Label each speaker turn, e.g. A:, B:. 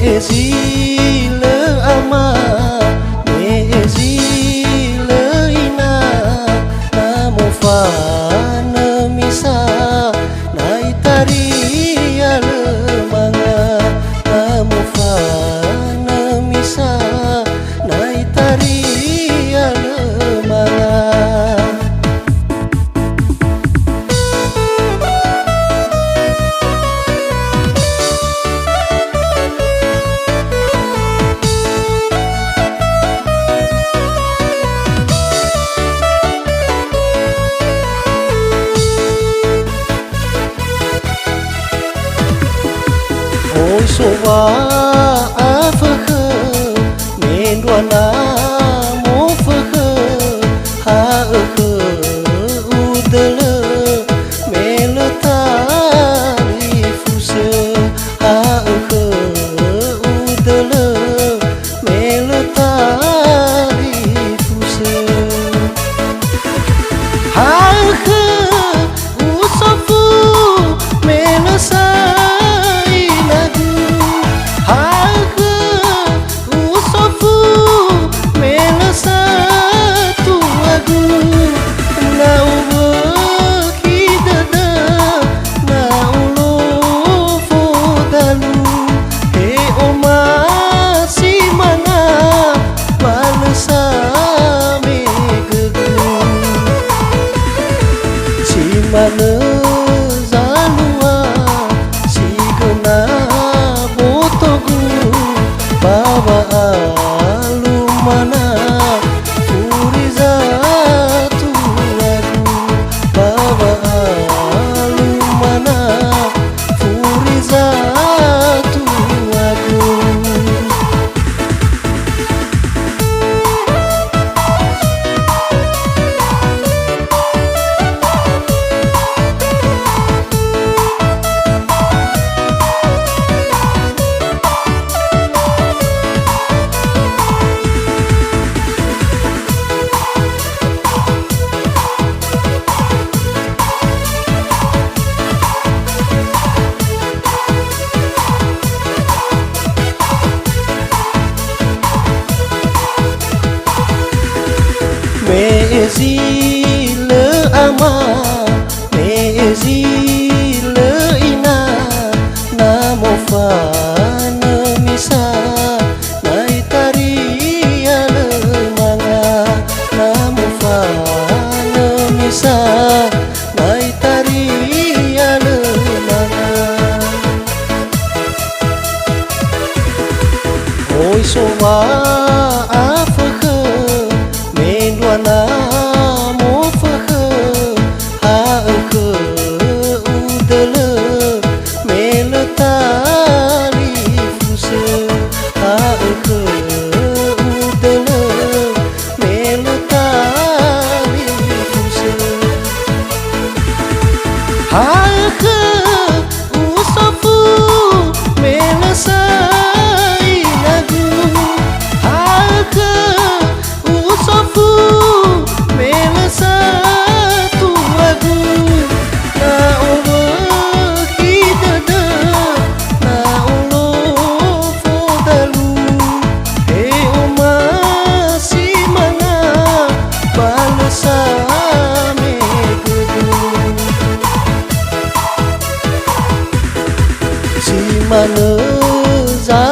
A: zile ama me zile ina namo fa na misa na itari ale manga namo fa na misa na itari ale manga. Ôi số ba phơ khơ men đoan na mô phơ khơ ha ơ khơ u đơ lơ mê lơ ta li phu sơ ha ơ khơ u đơ lơ mê lơ ta li phu sơ ha ơ khơ u so phu mê lơ sa mana zalua si gena botogu bawa alu mana furiza tu lagu bawa alu mana furiza tu lagu. Me zile ama me zile ina namo fa na misa na itari ale manga namo fa na misa na itari ale manga. Oi so wa phơ khơ men đoan na mô phơ khơ ha ơ khơ u đơ lơ mê lơ ta li phu sơ ha ơ khơ u đơ lơ mê lơ ta li phu sơ ha ơ khơ u so phu mê lơ sa lagu ha ơ khơ u so phu mela satu lagu na ulo kita da na ulo fodalu he uma si mana balasa me gudu si mana za